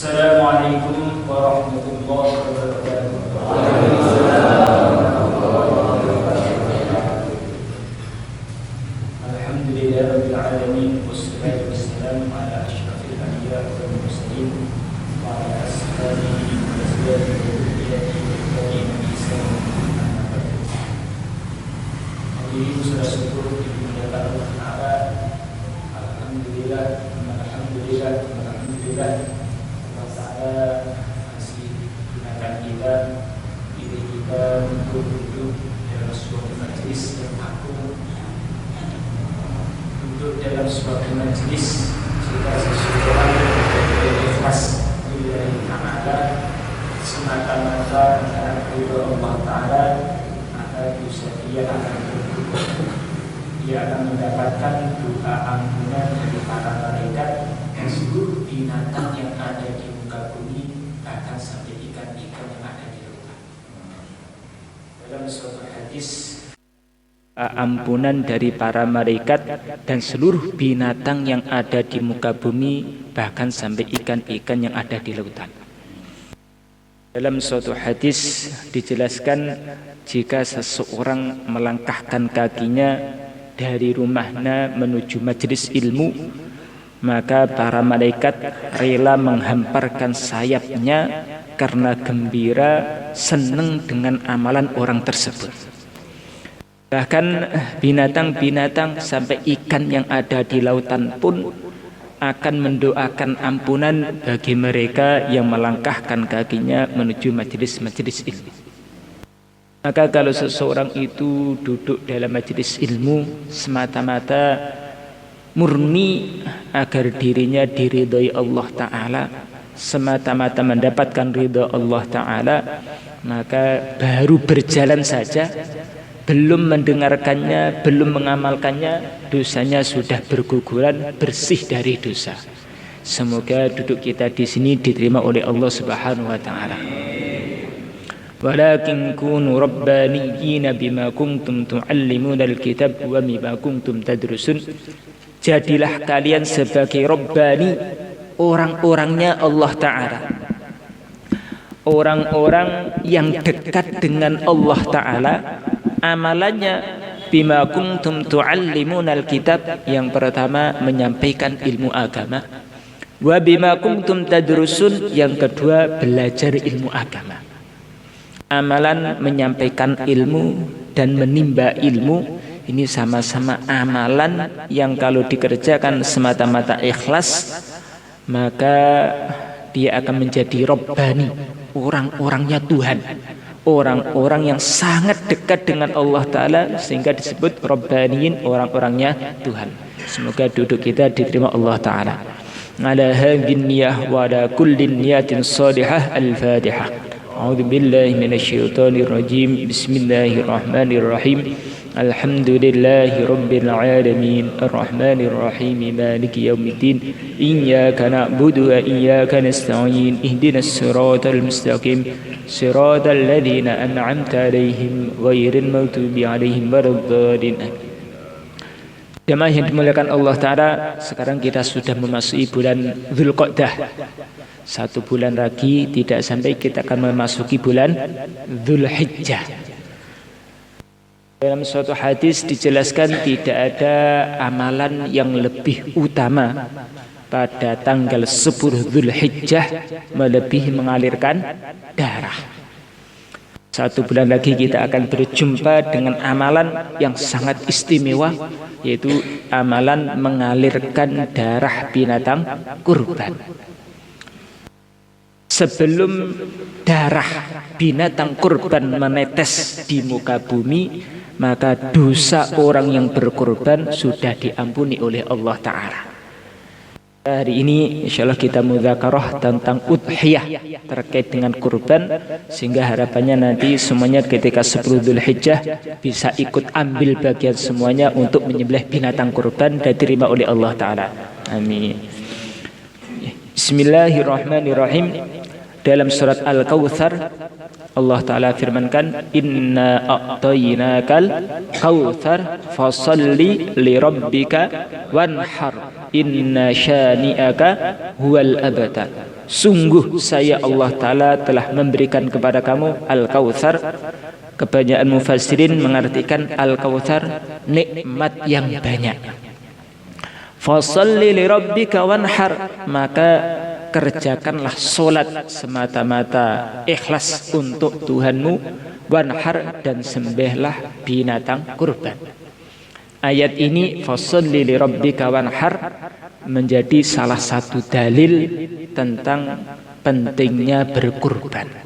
Assalamualaikum warahmatullahi wabarakatuh. Alhamdulillahirabbil alamin wassalatu wassalamu ala asyrafil anbiya'i wal mursalin wa ala ashabihi wa azwajihi wa hadirin surah syukur dimuliakan Allah Ta'ala. Alhamdulillah Allah Ta'ala masih gunakan kita, diri kita untuk duduk dalam suatu majlis yang agung, duduk dalam suatu majlis jika seseorang berikhlas lillahi ta'ala semata-mata karena ridha Allah Ta'ala, maka dosa dia akan berkurang. Dia akan mendapatkan doa ampunan dari para malaikat dan seluruh binatang yang ada di muka bumi, bahkan sampai ikan-ikan yang ada di lautan. Dalam suatu hadis, ampunan dari para malaikat dan seluruh binatang yang ada di muka bumi, bahkan sampai ikan-ikan yang ada di lautan. Dalam suatu hadis dijelaskan, jika seseorang melangkahkan kakinya dari rumahnya menuju majelis ilmu, maka para malaikat rela menghamparkan sayapnya karena gembira, senang dengan amalan orang tersebut. Bahkan binatang-binatang sampai ikan yang ada di lautan pun akan mendoakan ampunan bagi mereka yang melangkahkan kakinya menuju majelis-majelis ilmu. Maka kalau seseorang itu duduk dalam majelis ilmu semata-mata murni agar dirinya diridhoi Allah Ta'ala, semata-mata mendapatkan ridha Allah Ta'ala, maka baru berjalan saja, belum mendengarkannya, belum mengamalkannya, dosanya sudah berguguran, bersih dari dosa. Semoga duduk kita di sini diterima oleh Allah Subhanahu wa Ta'ala. Walakin kunu rabbaniyina bima kuntum tu'allimunal kitab wa bima kuntum tadrusun. Jadilah kalian sebagai rabbani, orang-orangnya Allah Ta'ala, orang-orang yang dekat dengan Allah Ta'ala. Amalannya bima kuntum tu'allimunal kitab, yang pertama menyampaikan ilmu agama, wa bima kuntum tadrusun, yang kedua belajar ilmu agama. Amalan menyampaikan ilmu dan menimba ilmu ini sama-sama amalan yang kalau dikerjakan semata-mata ikhlas, maka dia akan menjadi rabbani, orang-orangnya Tuhan, orang-orang yang sangat dekat dengan Allah Ta'ala, sehingga disebut rabbaniyin, orang-orangnya Tuhan. Semoga duduk kita diterima Allah Ta'ala. Ala hadhin niyah wa ala kullin niyatin salihah. Al-Fatihah. A'udzu billahi minasyaitonir rajim. Bismillahirrahmanirrahim. Alhamdulillahi rabbil alamin, arrahmanir rahim, maliki yaumiddin. Iyyaka na'budu wa iyyaka nasta'in. Ihdinas siratal mustaqim, siratal ladzina an'amta 'alaihim ghairil maghdubi 'alaihim waladdallin. Jemaah yang dimuliakan Allah Ta'ala, sekarang kita sudah memasuki bulan Dzulqa'dah. 1 bulan lagi tidak sampai kita akan memasuki bulan Dzulhijjah. Dalam suatu hadis dijelaskan tidak ada amalan yang lebih utama pada tanggal 10 Dzulhijjah melebihi mengalirkan darah. 1 bulan lagi kita akan berjumpa dengan amalan yang sangat istimewa, yaitu amalan mengalirkan darah binatang kurban. Sebelum darah binatang kurban menetes di muka bumi, maka dosa orang yang berkurban sudah diampuni oleh Allah Ta'ala. Hari ini insyaallah kita mudzakarah tentang udhiyah terkait dengan kurban, sehingga harapannya nanti semuanya ketika 10 Dzulhijjah bisa ikut ambil bagian semuanya untuk menyembelih binatang kurban dan diterima oleh Allah Ta'ala. Amin. Bismillahirrahmanirrahim. Dalam surat Al-Kautsar Allah Ta'ala firmankan, Inna a'tainakal kautsar fasalli li rabbika wanhar inna syani'aka huwal abtar. Sungguh saya Allah Ta'ala telah memberikan kepada kamu al-kautsar. Kebanyakan mufassirin mengartikan al-kautsar nikmat yang banyak. Fasalli li rabbika wanhar, maka kerjakanlah solat semata-mata ikhlas untuk Tuhanmu, wanhar, dan sembelihlah binatang kurban. Ayat ini fasalli li rabbika wanhar menjadi salah satu dalil tentang pentingnya berkurban.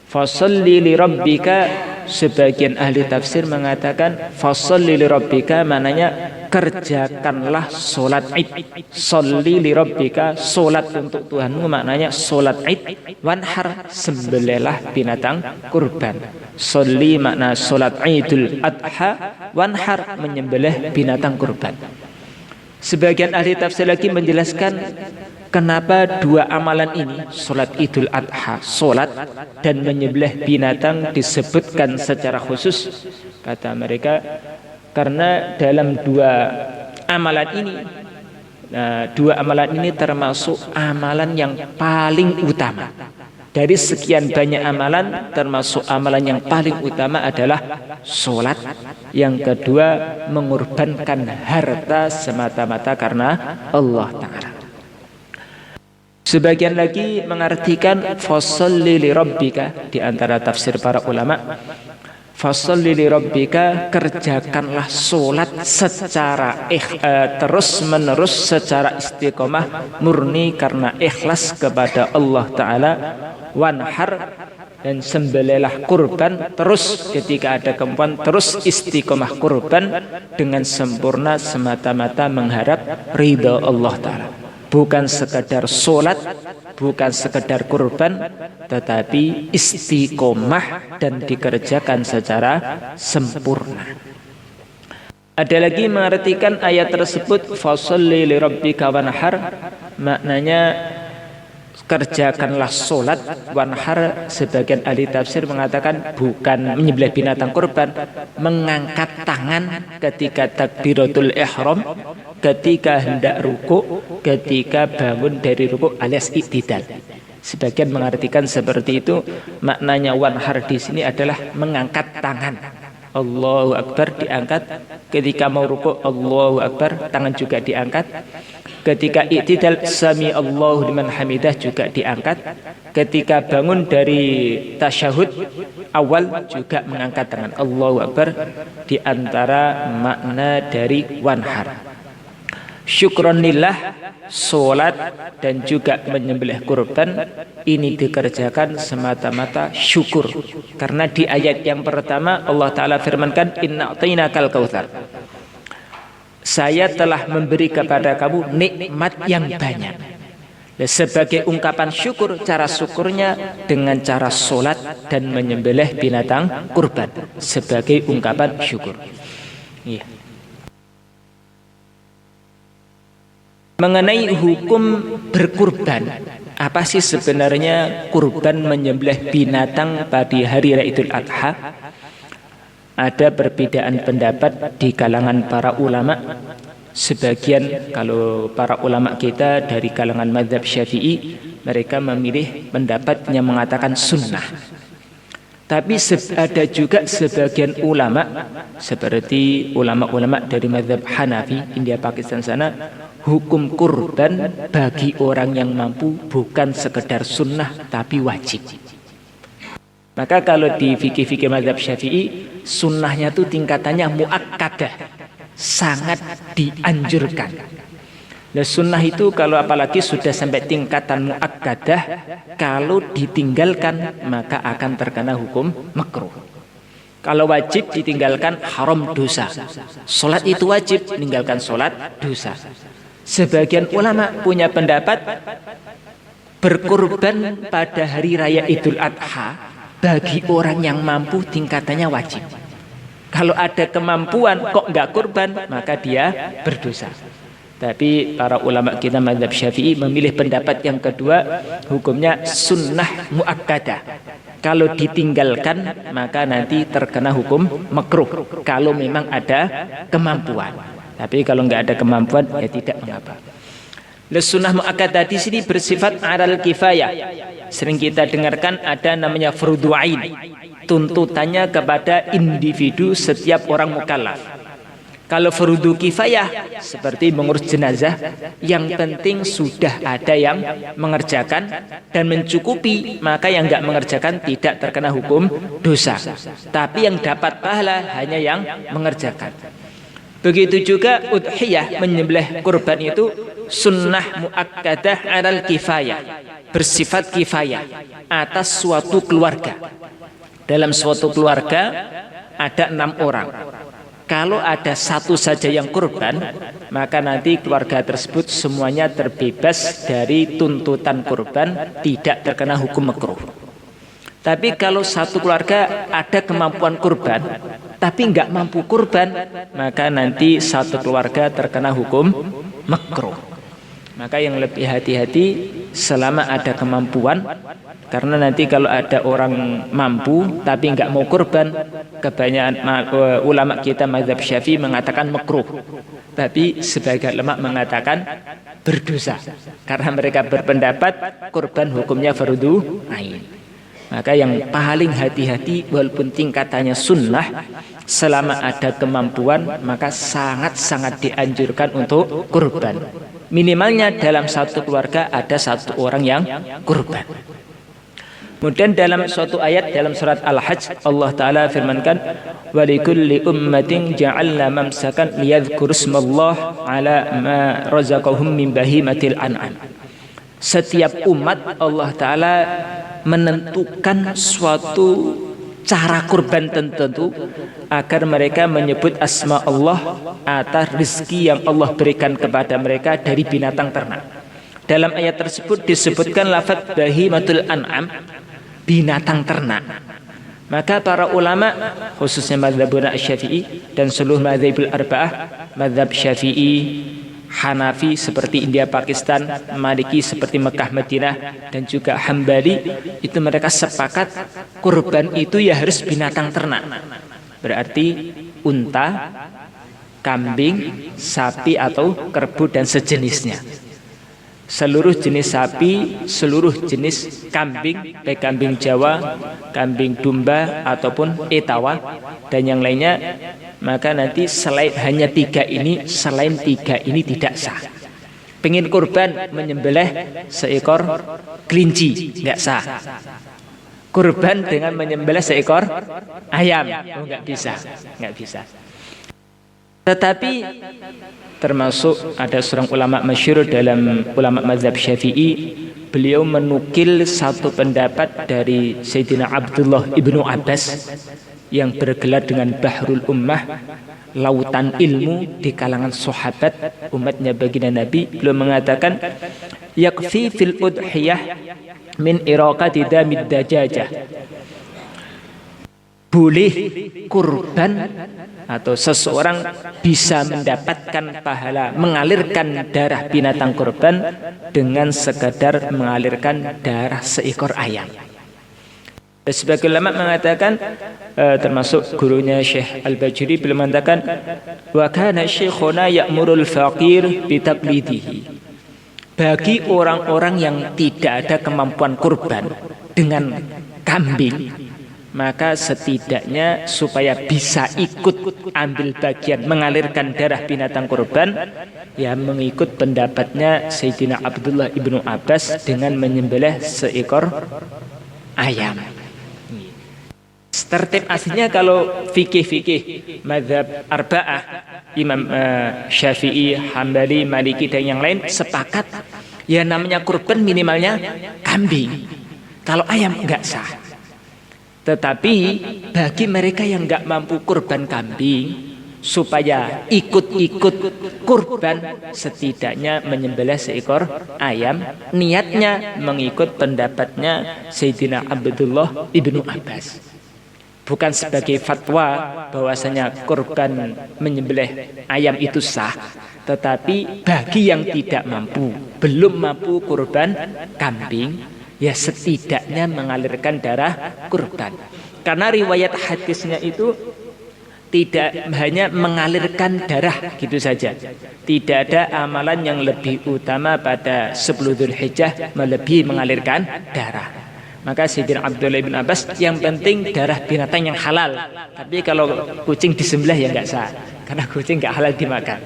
Fasalli li rabbika, sebagian ahli tafsir mengatakan fasalli li rabbika mananya kerjakanlah solat id. Salli li rabbika, solat untuk Tuhanmu, maknanya solat id. Wanhar, sembelihlah binatang kurban. Salli makna solat idul adha, wanhar menyembelih binatang kurban. Sebagian ahli tafsir lagi menjelaskan kenapa dua amalan ini, solat idul adha, solat, dan menyembelih binatang disebutkan secara khusus. Kata mereka, karena dalam dua amalan ini termasuk amalan yang paling utama. Dari sekian banyak amalan, termasuk amalan yang paling utama adalah solat. Yang kedua, mengorbankan harta semata-mata karena Allah Ta'ala. Sebagian lagi mengartikan fasalli li rabbika, di antara tafsir para ulama, fasalli li rabbika, kerjakanlah solat secara terus menerus, secara istiqomah, murni karena ikhlas kepada Allah Ta'ala. Wanhar, dan sembelihlah kurban terus ketika ada kemampuan, terus istiqomah kurban dengan sempurna semata-mata mengharap ridha Allah Ta'ala. Bukan sekadar solat, bukan sekadar kurban, tetapi istiqomah dan dikerjakan secara sempurna. Ada lagi mengartikan ayat tersebut fasalli li rabbika wanhar, maknanya kerjakanlah solat. Wanhar, sebagian ahli tafsir mengatakan bukan menyembelih binatang kurban, mengangkat tangan ketika takbiratul ihram, ketika hendak ruku, ketika bangun dari ruku alias i'tidal. Sebagian mengartikan seperti itu. Maknanya wanhar di sini adalah mengangkat tangan. Allahu Akbar diangkat. Ketika mau ruku, Allahu Akbar, tangan juga diangkat. Ketika i'tidal, sami Allahu liman hamidah, juga diangkat. Ketika bangun dari tasyahud awal juga mengangkat tangan, Allahu Akbar. Di antara makna dari wanhar, syukronillah, solat dan juga menyembelih kurban ini dikerjakan semata-mata syukur. Karena di ayat yang pertama Allah Ta'ala firmankan, Inna a'tainakal kautsar, saya telah memberi kepada kamu nikmat yang banyak. Sebagai ungkapan syukur, cara syukurnya dengan cara solat dan menyembelih binatang kurban sebagai ungkapan syukur. Iya. Mengenai hukum berkurban, apa sih sebenarnya kurban menyembelih binatang pada hari Raya Idul Adha? Ada perbedaan pendapat di kalangan para ulama. Sebagian, kalau para ulama kita dari kalangan mazhab Syafi'i, mereka memilih pendapat yang mengatakan sunnah. Tapi ada juga sebagian ulama, seperti ulama-ulama dari mazhab Hanafi, India Pakistan sana, hukum kurban bagi orang yang mampu bukan sekedar sunnah tapi wajib. Maka kalau di fikih-fikih mazhab Syafi'i, sunnahnya itu tingkatannya muakkadah, sangat dianjurkan. Nah, sunnah itu kalau apalagi sudah sampai tingkatan muakkadah, kalau ditinggalkan maka akan terkena hukum makruh. Kalau wajib ditinggalkan haram, dosa. Solat itu wajib, meninggalkan solat dosa. Sebagian ulama punya pendapat berkurban pada hari raya Idul Adha bagi orang yang mampu tingkatannya wajib. Kalau ada kemampuan kok nggak kurban, maka dia berdosa. Tapi para ulama kita mazhab Syafi'i memilih pendapat yang kedua, hukumnya sunnah muakkadah. Kalau ditinggalkan maka nanti terkena hukum makruh kalau memang ada kemampuan. Tapi kalau nggak ada kemampuan ya tidak mengapa. Sunnah muakkadah di sini bersifat alal kifayah. Sering kita dengarkan ada namanya fardhu ain. Tuntutannya kepada individu setiap orang mukallaf. Kalau fardhu kifayah seperti mengurus jenazah, yang penting sudah ada yang mengerjakan dan mencukupi, maka yang enggak mengerjakan tidak terkena hukum dosa. Tapi yang dapat pahala hanya yang mengerjakan. Begitu juga udhiyah, menyembelih kurban itu sunnah muakkadah alal kifayah, bersifat kifayah atas suatu keluarga. Dalam suatu keluarga ada 6 orang. Kalau ada satu saja yang kurban, maka nanti keluarga tersebut semuanya terbebas dari tuntutan kurban, tidak terkena hukum makruh. Tapi kalau satu keluarga ada kemampuan kurban, tapi nggak mampu kurban, maka nanti satu keluarga terkena hukum makruh. Maka yang lebih hati-hati selama ada kemampuan, karena nanti kalau ada orang mampu tapi nggak mau kurban, kebanyakan ulama kita mazhab Syafi'i mengatakan makruh, tapi sebagian ulama mengatakan berdosa, karena mereka berpendapat kurban hukumnya fardhu ain. Maka yang paling hati-hati walaupun tingkatannya sunnah, selama ada kemampuan maka sangat-sangat dianjurkan untuk kurban. Minimalnya dalam satu keluarga ada satu orang yang kurban. Kemudian dalam suatu ayat dalam surat Al-Hajj Allah Ta'ala firmankan, walikulli ummatin ja'alna mamsakan liyadhkurusmallah ala ma razaqahum min bahimatil an'am. Setiap umat Allah Ta'ala menentukan suatu cara kurban tertentu agar mereka menyebut asma Allah atas rezeki yang Allah berikan kepada mereka dari binatang ternak. Dalam ayat tersebut disebutkan lafaz bahimatul an'am, binatang ternak. Maka para ulama khususnya mazhab Syafi'i dan seluruh mazhabul arba'ah, mazhab Syafi'i, Hanafi seperti India Pakistan, Maliki seperti Mekah Madinah, dan juga Hambali, itu mereka sepakat kurban itu ya harus binatang ternak. Berarti unta, kambing, sapi atau kerbau dan sejenisnya. Seluruh jenis sapi, seluruh jenis kambing, baik kambing Jawa, kambing domba ataupun etawa dan yang lainnya, maka nanti selain hanya 3 ini, selain 3 ini tidak sah. Pengen kurban menyembelih seekor kelinci, nggak sah. Kurban dengan menyembelih seekor ayam, nggak bisa, nggak bisa. Tetapi termasuk ada seorang ulama masyhur dalam ulama mazhab Syafi'i, beliau menukil satu pendapat dari Sayyidina Abdullah ibnu Abbas yang bergelar dengan Bahrul Ummah, lautan ilmu di kalangan sahabat umatnya baginda Nabi. Beliau mengatakan, yakfi fil udhiyah min iraqati damid dajajah. Boleh kurban atau seseorang bisa mendapatkan pahala mengalirkan darah binatang kurban dengan sekadar mengalirkan darah seekor ayam. Sebagian ulama mengatakan, termasuk gurunya Syekh Al-Bajuri, beliau mengatakan, wa kana syekhuna ya'murul faqir bitaqlidihi. Bagi orang-orang yang tidak ada kemampuan kurban dengan kambing, maka setidaknya supaya bisa ikut ambil bagian mengalirkan darah binatang kurban, ya mengikut pendapatnya Sayyidina Abdullah ibnu Abbas dengan menyembelih seekor ayam. Tertib aslinya kalau fikih-fikih mazhab arba'ah, Imam Syafi'i, Hambali, Maliki dan yang lain sepakat ya namanya kurban minimalnya kambing. Kalau ayam enggak sah. Tetapi bagi mereka yang enggak mampu kurban kambing, supaya ikut-ikut kurban setidaknya menyembelih seekor ayam, niatnya mengikut pendapatnya Sayyidina Abdullah ibnu Abbas. Bukan sebagai fatwa bahwasanya kurban menyembelih ayam itu sah, tetapi bagi yang tidak mampu, belum mampu kurban kambing, Ya setidaknya mengalirkan darah kurban. Karena riwayat hadisnya itu tidak hanya mengalirkan darah gitu saja. Tidak ada amalan yang lebih utama pada 10 Dzulhijjah melebihi mengalirkan darah. Maka Sayyidina Abdullah bin Abbas, yang penting darah binatang yang halal. Tapi kalau kucing disembelih ya nggak sah, karena kucing nggak halal dimakan.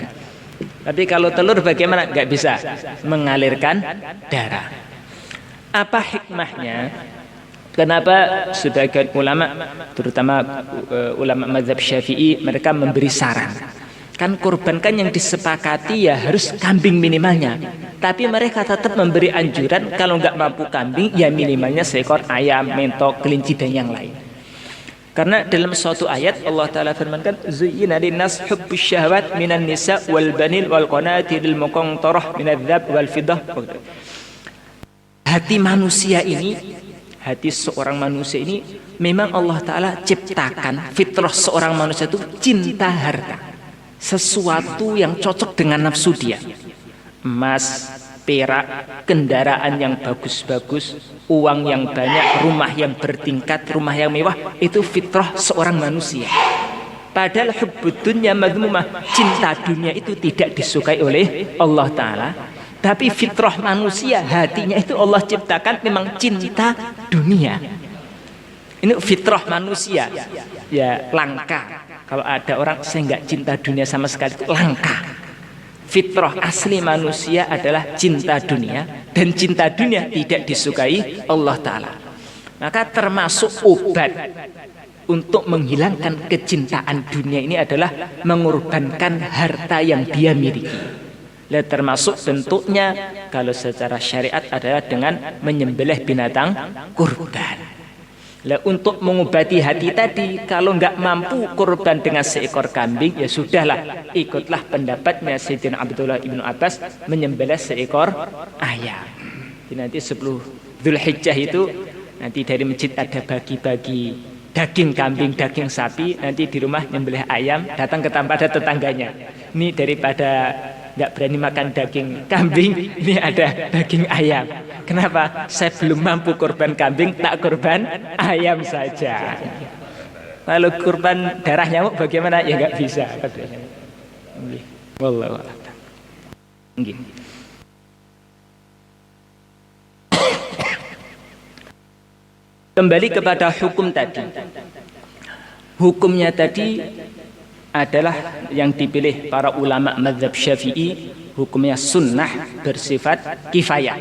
Tapi kalau telur bagaimana? Nggak bisa mengalirkan darah. Apa hikmahnya? Kenapa sebagian ulama, terutama ulama mazhab Syafi'i, mereka memberi saran? Kan kurban kan yang disepakati ya harus kambing minimalnya. Tapi mereka tetap memberi anjuran kalau nggak mampu kambing ya minimalnya seekor ayam, mentok, kelinci dan yang lain. Karena dalam suatu ayat Allah Ta'ala firmankan, zuyyina linnas hubbus syahwat minan nisa wal banil wal qanatiril muqantarah minadz dzahab wal fiddah. Hati manusia ini, hati seorang manusia ini memang Allah Ta'ala ciptakan fitrah seorang manusia itu cinta harta, sesuatu yang cocok dengan nafsu dia. Emas, perak, kendaraan yang bagus-bagus, uang yang banyak, rumah yang bertingkat, rumah yang mewah, itu fitrah seorang manusia. Padahal hubbud dunya madhmumah, cinta dunia itu tidak disukai oleh Allah Ta'ala. Tapi fitrah manusia, hatinya itu Allah ciptakan memang cinta dunia. Ini fitrah manusia. Ya langka. Kalau ada orang saya nggak cinta dunia sama sekali, itu langka. Fitrah asli manusia adalah cinta dunia. Dan cinta dunia tidak disukai Allah Ta'ala. Maka termasuk obat untuk menghilangkan kecintaan dunia ini adalah mengorbankan harta yang dia miliki. Dan termasuk bentuknya kalau secara syariat adalah dengan menyembelih binatang kurban. Lah untuk mengobati hati tadi, kalau nggak mampu kurban dengan seekor kambing, ya sudahlah, ikutlah pendapatnya Sayyidina Abdullah bin Abbas, menyembelih seekor ayam. Jadi nanti 10 Dzulhijjah itu nanti dari masjid ada bagi-bagi daging kambing, daging sapi, nanti di rumah nyembelih ayam, datang ke tempat tetangganya. Ini daripada nggak berani makan daging kambing, ini ada daging ayam. Kenapa? Saya belum mampu kurban kambing, tak kurban ayam saja. Kalau kurban darah nyamuk bagaimana? Ya nggak bisa. Wallahu a'lam. Kembali kepada hukum tadi. Hukumnya tadi adalah yang dipilih para ulama mazhab Syafi'i, hukumnya sunnah bersifat kifayah.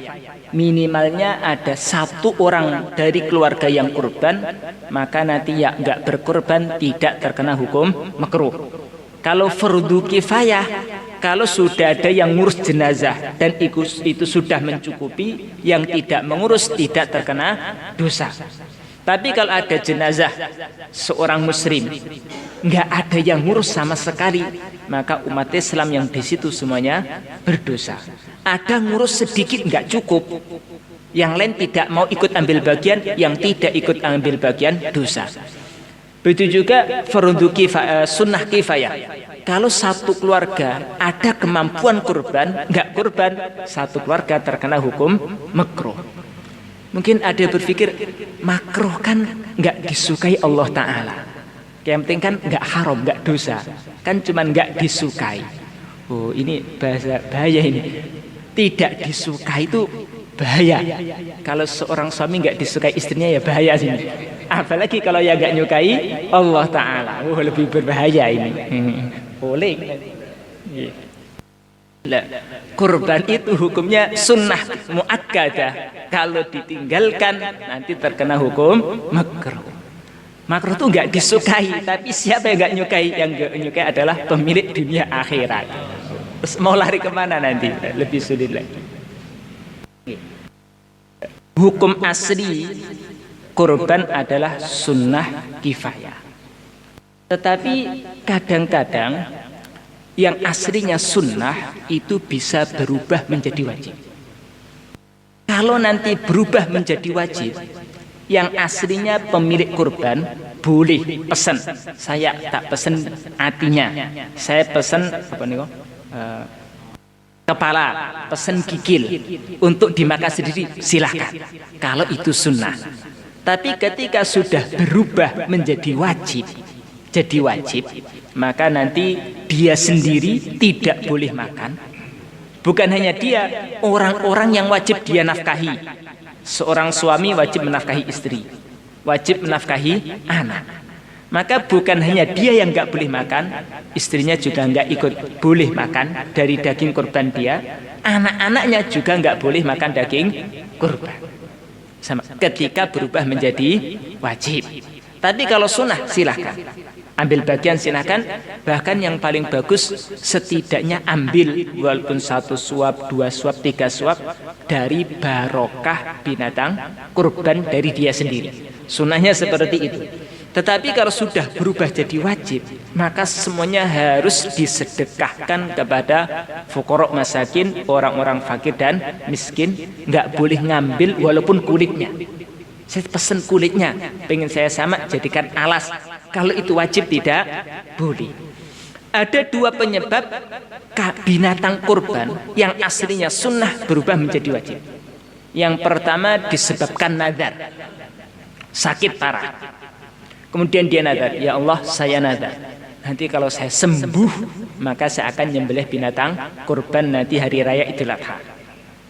Minimalnya ada satu orang dari keluarga yang kurban, maka nanti ya nggak berkurban tidak terkena hukum makruh. Kalau fardu kifayah, kalau sudah ada yang ngurus jenazah dan itu sudah mencukupi, yang tidak mengurus tidak terkena dosa. Tapi kalau ada jenazah seorang muslim, nggak ada yang ngurus sama sekali, maka umat Islam yang di situ semuanya berdosa. Ada ngurus sedikit nggak cukup, yang lain tidak mau ikut ambil bagian, yang tidak ikut ambil bagian dosa. Begitu juga fardu kifayah, sunnah kifayah. Kalau satu keluarga ada kemampuan kurban, nggak kurban, satu keluarga terkena hukum makruh. Mungkin ada yang berpikir makruh kan nggak disukai Allah Ta'ala. Yang penting kan nggak haram, nggak dosa, kan cuman nggak disukai. Oh ini bahaya ini. Tidak disukai itu bahaya. Kalau seorang suami nggak disukai istrinya ya bahaya sih. Apalagi kalau ya nggak nyukai Allah Ta'ala. Oh lebih berbahaya ini. Boleh. Lah, kurban itu hukumnya sunnah muakkadah. Kalau ditinggalkan nanti terkena hukum makruh. Makruh itu nggak disukai, tapi siapa yang nggak nyukai? Yang nggak nyukai adalah pemilik dunia akhirat. Terus mau lari kemana nanti? Lebih sulit lagi. Hukum asli kurban adalah sunnah kifayah. Tetapi kadang-kadang yang aslinya sunnah itu bisa berubah menjadi wajib. Kalau nanti berubah menjadi wajib, yang aslinya pemilik kurban boleh pesan, saya tak pesan hatinya, saya pesan apa nih kepala, pesen gigil untuk dimakan sendiri, silahkan. Kalau itu sunnah. Tapi ketika sudah berubah menjadi wajib, maka nanti dia sendiri tidak boleh makan. Bukan hanya dia, orang-orang yang wajib dia nafkahi. Seorang suami wajib menafkahi istri, wajib menafkahi anak. Maka bukan hanya dia yang nggak boleh makan, istrinya juga nggak ikut boleh makan dari daging kurban dia, anak-anaknya juga nggak boleh makan daging kurban. Sama ketika berubah menjadi wajib. Tapi kalau sunnah silahkan ambil bagian, silahkan. Bahkan yang paling bagus setidaknya ambil walaupun 1 suap, 2 suap, 3 suap dari barokah binatang kurban dari dia sendiri. Sunnahnya seperti itu. Tetapi kalau sudah berubah jadi wajib, maka semuanya harus disedekahkan kepada fuqara masakin, orang-orang fakir dan miskin. Nggak boleh ngambil walaupun kulitnya. Saya pesen kulitnya, pengen saya sama, jadikan alas. Kalau itu wajib tidak boleh. Ada 2 penyebab binatang kurban yang aslinya sunnah berubah menjadi wajib. Yang pertama disebabkan nazar, sakit parah. Kemudian dia nazar, ya Allah saya nazar, nanti kalau saya sembuh maka saya akan menyembelih binatang kurban nanti hari raya Idul Adha.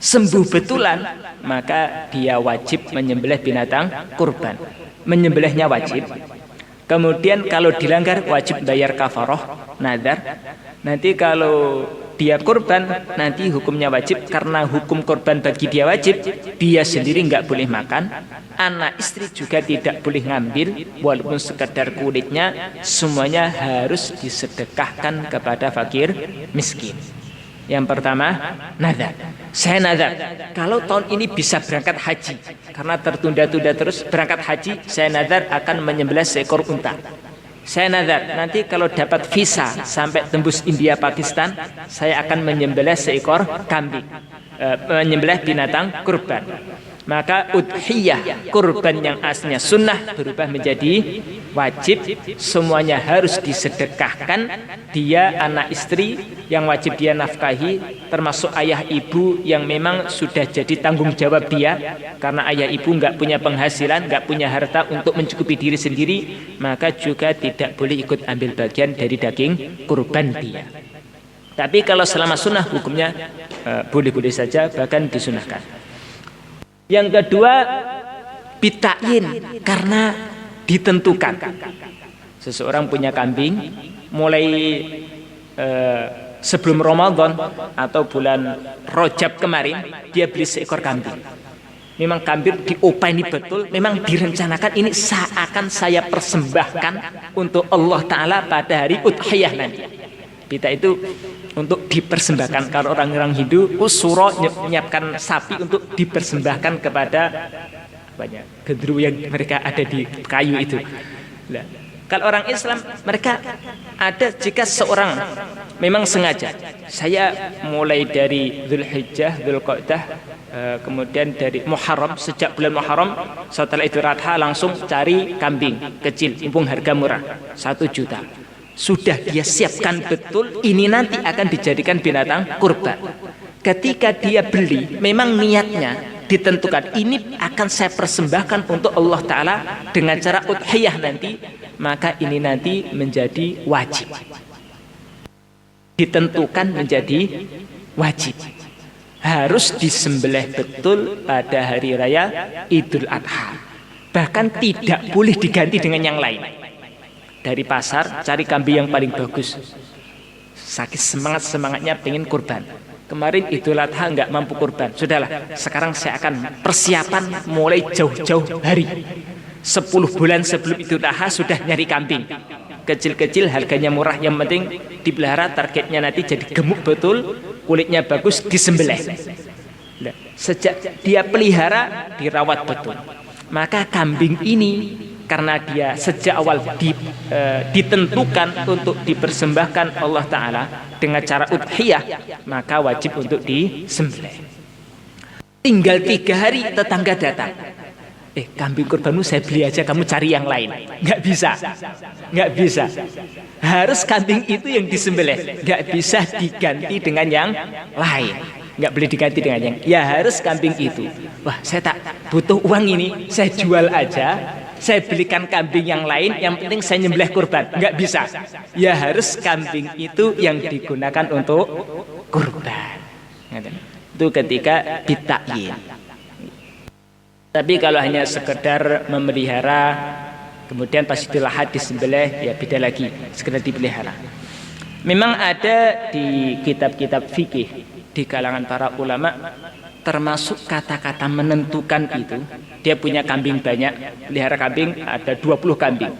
Sembuh betulan, maka dia wajib menyembelih binatang kurban. Menyembelihnya wajib. Kemudian kalau dilanggar wajib bayar kafarah nazar. Nanti kalau dia kurban nanti hukumnya wajib, karena hukum kurban bagi dia wajib, dia sendiri nggak boleh makan, anak istri juga tidak boleh ngambil walaupun sekedar kulitnya, semuanya harus disedekahkan kepada fakir miskin. Yang pertama nazar, saya nazar kalau tahun ini bisa berangkat haji, karena tertunda-tunda terus berangkat haji, saya nazar akan menyembelih seekor unta. Saya nazar nanti kalau dapat visa sampai tembus India Pakistan, saya akan menyembelih seekor kambing, menyembelih binatang kurban. Maka udhiyah kurban yang aslinya sunnah berubah menjadi wajib, semuanya harus disedekahkan. Dia anak istri yang wajib dia nafkahi, termasuk ayah ibu yang memang sudah jadi tanggung jawab dia, karena ayah ibu nggak punya penghasilan, nggak punya harta untuk mencukupi diri sendiri, maka juga tidak boleh ikut ambil bagian dari daging kurban dia. Tapi kalau selama sunnah hukumnya boleh-boleh saja, bahkan disunahkan. Yang kedua bitain, karena ditentukan. Seseorang punya kambing, mulai sebelum Ramadan atau bulan Rajab kemarin dia beli seekor kambing. Memang kambing diopeni betul, memang direncanakan ini seakan saya persembahkan untuk Allah Ta'ala pada hari udhiyah nanti. Kita itu untuk dipersembahkan. Kalau orang-orang Hindu usuro menyiapkan sapi untuk dipersembahkan kepada banyak gendruwo yang mereka ada di kayu itu. Nah, kalau orang Islam mereka ada, jika seorang memang sengaja, saya mulai dari Dzulhijjah, Dzulqa'dah, kemudian dari Muharram, sejak bulan Muharram setelah Idul Adha langsung cari kambing kecil, mumpung harga murah 1 juta. Sudah dia siapkan betul, ini nanti akan dijadikan binatang kurban. Ketika dia beli, memang niatnya ditentukan, ini akan saya persembahkan untuk Allah Ta'ala dengan cara udhiyah nanti, maka ini nanti menjadi wajib. Ditentukan menjadi wajib. Harus disembelih betul pada hari raya Idul Adha. Bahkan tidak boleh diganti dengan yang lain. Dari pasar cari kambing yang paling bagus, sakit semangatnya pengen kurban. Kemarin Idul Adha nggak mampu kurban, sudahlah sekarang saya akan persiapan mulai jauh-jauh hari, 10 bulan sebelum Idul Adha sudah nyari kambing kecil-kecil, harganya murah, yang penting dipelihara, targetnya nanti jadi gemuk betul, kulitnya bagus, disembelih. Nah, sejak dia pelihara dirawat betul, maka kambing ini karena dia sejak awal ditentukan untuk dipersembahkan Allah Ta'ala dengan cara udhiyah, maka wajib untuk disembelih. Tinggal 3 hari tetangga datang, kambing kurbanmu saya beli aja, kamu cari yang lain. Nggak bisa, nggak bisa. Harus kambing itu yang disembelih, nggak bisa diganti dengan yang lain. Nggak boleh diganti dengan yang, ya harus kambing itu. Wah, saya tak butuh uang ini, saya jual aja, saya belikan kambing yang lain, yang penting saya nyembelih kurban. Nggak bisa. Ya harus kambing itu yang digunakan untuk kurban. Itu ketika bitakyin. Tapi kalau hanya sekedar memelihara, kemudian pas Idul Adha disembelih, ya beda lagi, sekedar dipelihara. Memang ada di kitab-kitab fikih di kalangan para ulama, termasuk kata-kata menentukan itu. Dia punya kambing banyak, pelihara kambing ada 20 kambing.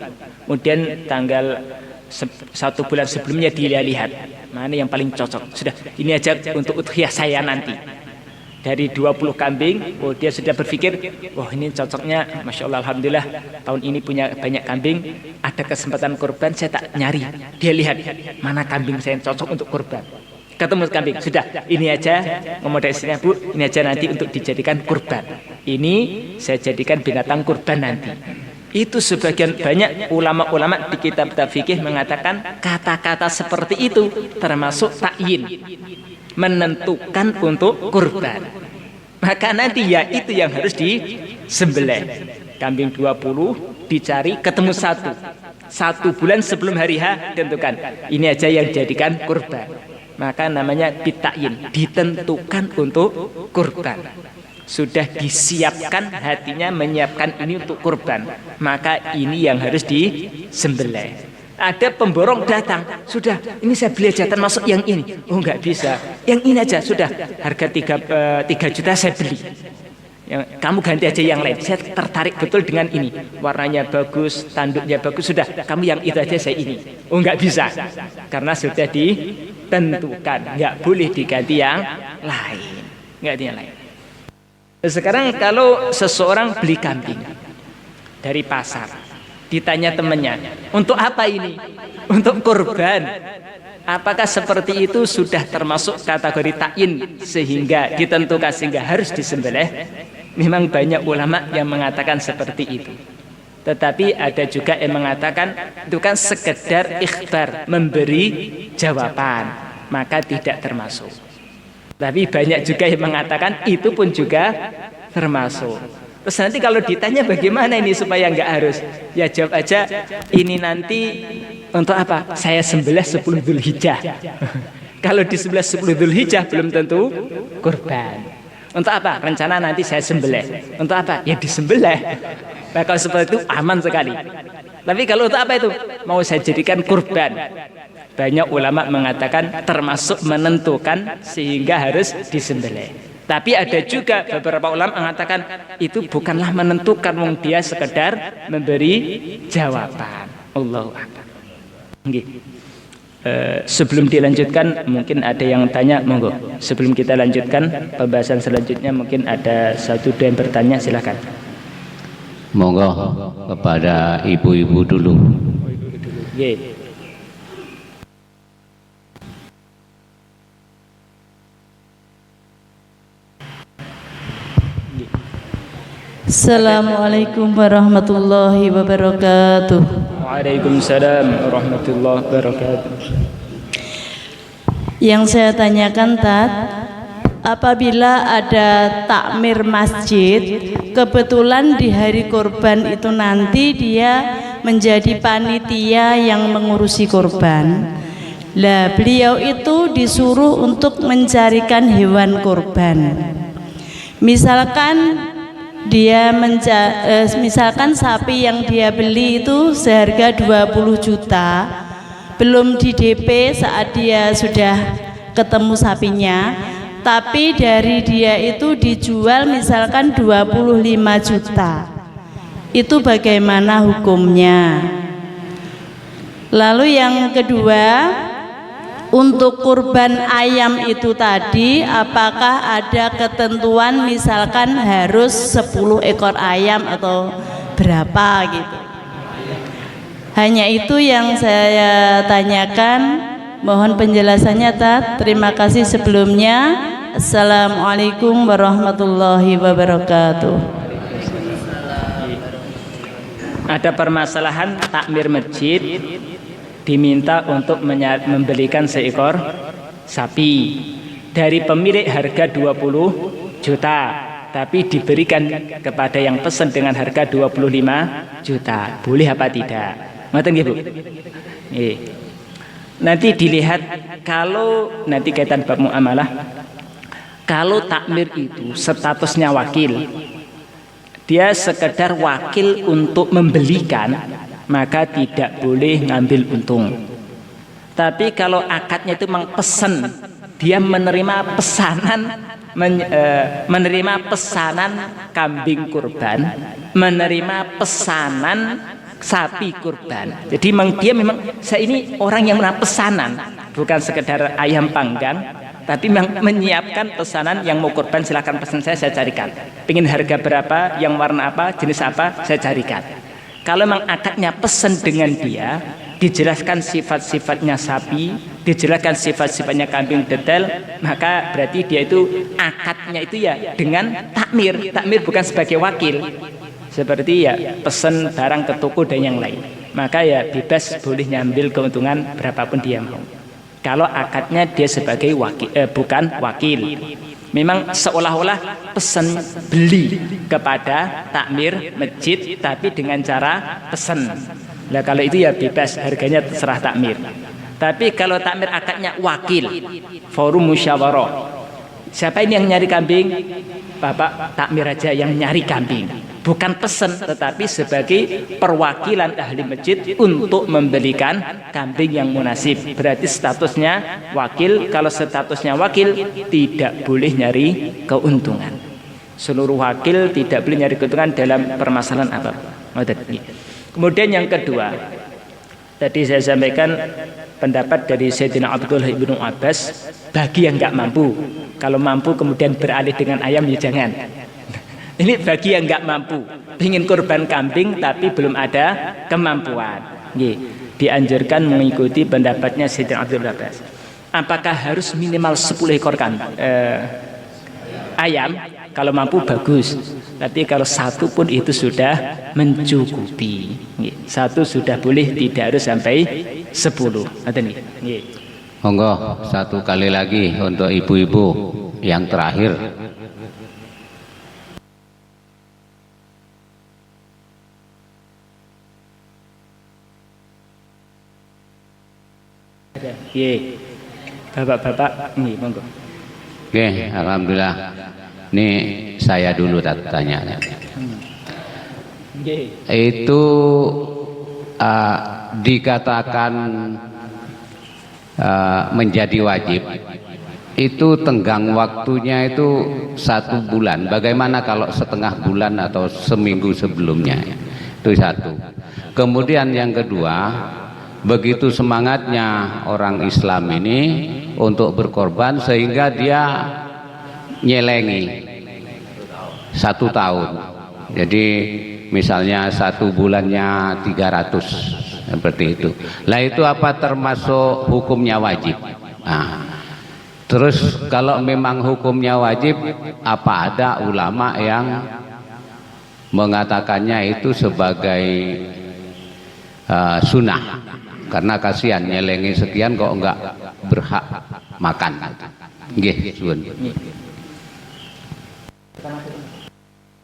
Kemudian tanggal 1 bulan sebelumnya dia lihat mana yang paling cocok. Sudah, ini aja untuk udhiyah saya nanti. Dari 20 kambing, dia sudah berpikir, wah ini cocoknya, Masya Allah, Alhamdulillah, tahun ini punya banyak kambing, ada kesempatan kurban, saya tak nyari. Dia lihat, mana kambing saya yang cocok untuk kurban. Ketemu kambing, sudah, ini aja, ngomong dari sini Bu, ini aja nanti untuk dijadikan kurban. Ini saya jadikan binatang kurban nanti. Itu sebagian banyak ulama-ulama di kitab fikih mengatakan kata-kata seperti itu termasuk takyin, menentukan untuk kurban. Maka nanti ya itu yang harus disembelih. Kambing 20 dicari, ketemu 1 bulan sebelum hari H tentukan, ini aja yang jadikan kurban. Maka namanya bitakyin, ditentukan untuk kurban. Sudah disiapkan hatinya, menyiapkan ini untuk kurban, maka ini yang harus disembelih. Ada pemborong datang, sudah ini saya beli aja termasuk yang ini. Oh nggak bisa, yang ini aja sudah, harga 3 juta saya beli. Kamu ganti aja yang lain, saya tertarik betul dengan ini, warnanya bagus, tanduknya bagus, sudah kamu yang itu aja, saya ini. Oh nggak bisa, karena sudah ditentukan, nggak boleh diganti yang lain, nggak ada yang lain. Sekarang kalau seseorang beli kambing dari pasar, ditanya temannya, untuk apa ini? Untuk kurban. Apakah seperti itu sudah termasuk kategori takyin sehingga ditentukan sehingga harus disembelih? Memang banyak ulama yang mengatakan seperti itu. Tetapi ada juga yang mengatakan itu kan sekedar ikhbar, memberi jawaban, maka tidak termasuk. Tapi banyak juga yang mengatakan itu pun juga termasuk. Terus nanti kalau ditanya bagaimana ini supaya nggak harus, ya jawab aja, ini nanti untuk apa? Saya sembelih 10 Dzulhijjah. Kalau disembelih 10 Dzulhijjah belum tentu kurban. Untuk apa? Rencana nanti saya sembelih. Untuk apa? Ya disembelih. Nah kalau seperti itu aman sekali. Tapi kalau untuk apa itu? Mau saya jadikan kurban. Banyak ulama mengatakan termasuk menentukan sehingga harus disembelih. Tapi ada juga beberapa ulama mengatakan itu bukanlah menentukan, wong dia sekedar memberi jawaban. Allahu akbar. Sebelum dilanjutkan mungkin ada yang tanya, monggo. Sebelum kita lanjutkan pembahasan selanjutnya mungkin ada 1-2 yang bertanya, silakan. Monggo kepada ibu-ibu dulu. Assalamualaikum warahmatullahi wabarakatuh. Waalaikumsalam warahmatullahi wabarakatuh. Yang saya tanyakan apabila ada takmir masjid, kebetulan di hari kurban itu nanti dia menjadi panitia yang mengurusi kurban. Lah beliau itu disuruh untuk mencarikan hewan kurban. Misalkan dia misalkan sapi yang dia beli itu seharga 20 juta, belum di DP saat dia sudah ketemu sapinya, tapi dari dia itu dijual misalkan 25 juta. Itu bagaimana hukumnya? Lalu yang kedua, untuk kurban ayam itu tadi, apakah ada ketentuan misalkan harus 10 ekor ayam atau berapa gitu? Hanya itu yang saya tanyakan, mohon penjelasannya Terima kasih sebelumnya. Assalamualaikum warahmatullahi wabarakatuh. Ada permasalahan takmir masjid diminta untuk membelikan seekor sapi dari pemilik harga 20 juta, tapi diberikan kepada yang pesan dengan harga 25 juta. Boleh apa tidak? Ngoten nggih, Bu? Nggih. Nanti dilihat kalau nanti kaitan bab muamalah. Kalau takmir itu statusnya wakil, dia sekedar wakil untuk membelikan, maka tidak boleh ngambil untung. Tapi kalau akadnya itu memang pesan, dia menerima pesanan kambing kurban, menerima pesanan sapi kurban. Jadi dia memang saya ini orang yang menerima pesanan, bukan sekedar ayam panggang, tapi memang menyiapkan pesanan. Yang mau kurban silakan pesan saya carikan. Pengen harga berapa, yang warna apa, jenis apa, saya carikan. Kalau memang akadnya pesan dengan dia, dijelaskan sifat-sifatnya sapi, dijelaskan sifat-sifatnya kambing detail, maka berarti dia itu akadnya itu ya dengan takmir. Takmir bukan sebagai wakil, seperti ya pesan barang ke toko dan yang lain. Maka ya bebas boleh nyambil keuntungan berapapun dia mau. Kalau akadnya dia sebagai wakil, bukan wakil. Memang seolah-olah pesan beli kepada takmir masjid, tapi dengan cara pesan. Nah kalau itu ya bebas, harganya terserah takmir. Tapi kalau takmir akadnya wakil, forum musyawarah. Siapa ini yang nyari kambing? Bapak takmir aja yang nyari kambing. Bukan pesan, tetapi sebagai perwakilan ahli masjid untuk membelikan kambing yang munasib. Berarti statusnya wakil. Kalau statusnya wakil, tidak boleh nyari keuntungan. Seluruh wakil tidak boleh nyari keuntungan dalam permasalahan apa. Kemudian yang kedua, tadi saya sampaikan pendapat dari Sayyidina Abdullah ibnu Abbas, bagi yang nggak mampu. Kalau mampu kemudian beralih dengan ayam, ya jangan. Ini bagi yang nggak mampu, ingin kurban kambing tapi belum ada kemampuan. Dianjurkan mengikuti pendapatnya Sayyidina Abdullah Abbas. Apakah harus minimal 10 ekor ayam? Kalau mampu bagus, tapi kalau satu pun itu sudah mencukupi. Satu sudah boleh, tidak harus sampai 10. Monggo satu kali lagi untuk ibu-ibu yang terakhir. Bapak-bapak, monggo. Oke, alhamdulillah. Ini saya dulu tanya. Itu dikatakan menjadi wajib. Itu tenggang waktunya itu 1 bulan. Bagaimana kalau setengah bulan atau seminggu sebelumnya? Itu satu. Kemudian yang kedua, begitu semangatnya orang Islam ini untuk berkorban sehingga dia nyelengi 1 tahun. Jadi misalnya 1 bulannya 300, seperti itu. Lah itu apa termasuk hukumnya wajib? Nah, terus kalau memang hukumnya wajib, apa ada ulama yang mengatakannya itu sebagai sunnah? Karena kasihan nyelengi sekian kok enggak berhak makan. Nggih, suwun.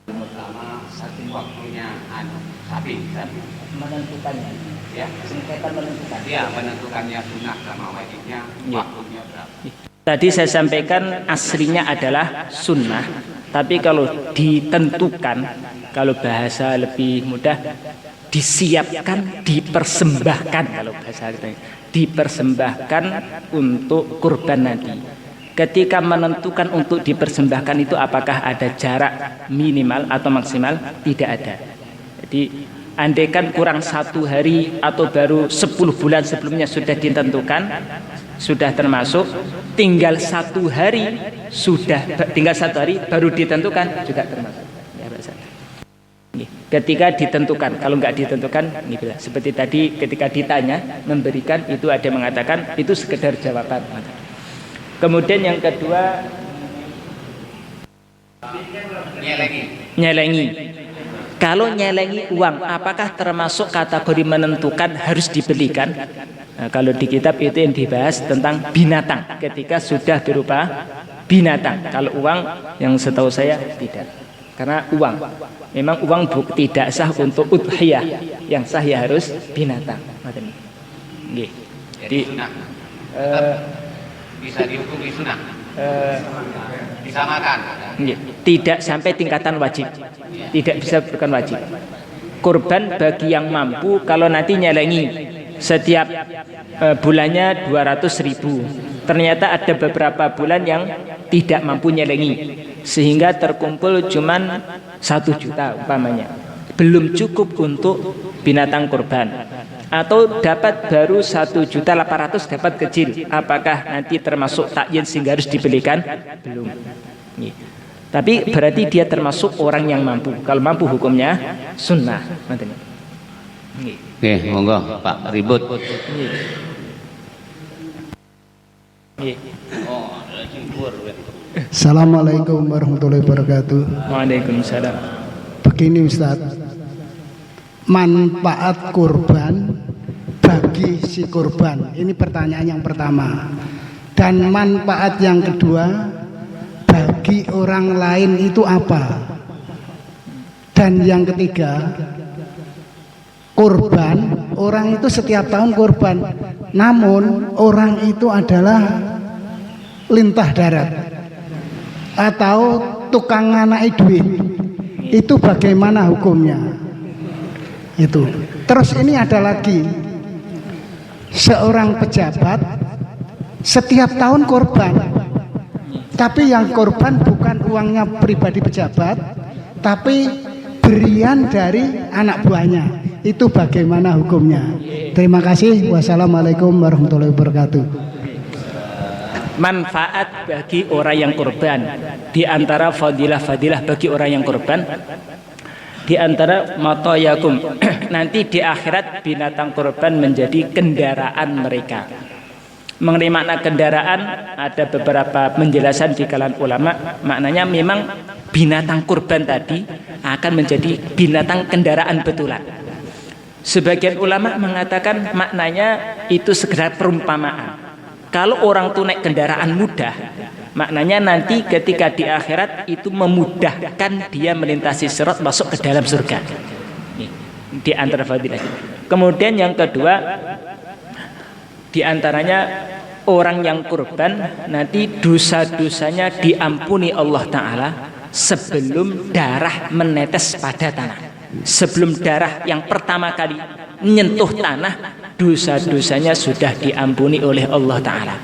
Pertama satu waktunya sapi menentukannya. Ya, sengketa menentukan. Ya, menentukannya sunnah sama wajibnya waktunya berapa. Tadi saya sampaikan aslinya adalah sunnah, tapi kalau ditentukan, kalau bahasa lebih mudah, disiapkan, dipersembahkan. Kalau bahasa kita dipersembahkan untuk kurban nanti. Ketika menentukan untuk dipersembahkan itu apakah ada jarak minimal atau maksimal? Tidak ada. Jadi andaikan kurang 1 hari atau baru 10 bulan sebelumnya sudah ditentukan, sudah termasuk. Tinggal 1 hari baru ditentukan juga termasuk. Ya, ketika ditentukan, kalau nggak ditentukan, seperti tadi ketika ditanya memberikan, itu ada yang mengatakan itu sekedar jawaban. Kemudian yang kedua, nyelengi. Kalau nyelengi uang, apakah termasuk kategori menentukan harus dibelikan? Nah, kalau di kitab itu yang dibahas tentang binatang, ketika sudah berupa binatang. Kalau uang, yang setahu saya tidak. Karena uang, memang uang tidak sah untuk udhiyah. Yang sah ya harus binatang. Jadi bisa dihukumi sunnah. Disamakan. Tidak sampai tingkatan wajib. Tidak bisa bukan wajib. Kurban bagi yang mampu, kalau nanti nyelengi setiap bulannya 200.000, ternyata ada beberapa bulan yang tidak mampu nyelengi, sehingga terkumpul cuman 1 juta umpamanya, belum cukup untuk binatang kurban. Atau dapat baru 1.800.000 dapat kecil, apakah nanti termasuk takyin sehingga harus dibelikan? Belum. Tapi berarti dia termasuk orang yang mampu. Kalau mampu hukumnya sunnah. Oke, monggo Pak Ribut. Assalamualaikum warahmatullahi wabarakatuh. Waalaikumsalam. Begini Ustaz, manfaat kurban bagi si kurban, ini pertanyaan yang pertama. Dan manfaat yang kedua, bagi orang lain itu apa? Dan yang ketiga, kurban, orang itu setiap tahun kurban, namun orang itu adalah lintah darat atau tukang nganai duit, itu bagaimana hukumnya? Itu. Terus ini ada lagi, seorang pejabat setiap tahun korban, tapi yang korban bukan uangnya pribadi pejabat, tapi berian dari anak buahnya. Itu bagaimana hukumnya? Terima kasih. Wassalamualaikum warahmatullahi wabarakatuh. Manfaat bagi orang yang kurban, di antara fadilah-fadilah bagi orang yang kurban, di antara matayakum, nanti di akhirat binatang kurban menjadi kendaraan mereka. Mengenai makna kendaraan ada beberapa penjelasan di kalangan ulama. Maknanya memang binatang kurban tadi akan menjadi binatang kendaraan betulan. Sebagian ulama mengatakan maknanya itu sekedar perumpamaan. Kalau orang itu naik kendaraan mudah, maknanya nanti ketika di akhirat itu memudahkan dia melintasi sirat masuk ke dalam surga. Di antara fadilah. Kemudian yang kedua, di antaranya orang yang kurban nanti dosa-dosanya diampuni Allah Ta'ala sebelum darah menetes pada tanah. Sebelum darah yang pertama kali menyentuh tanah, dosa-dosanya sudah diampuni oleh Allah Ta'ala.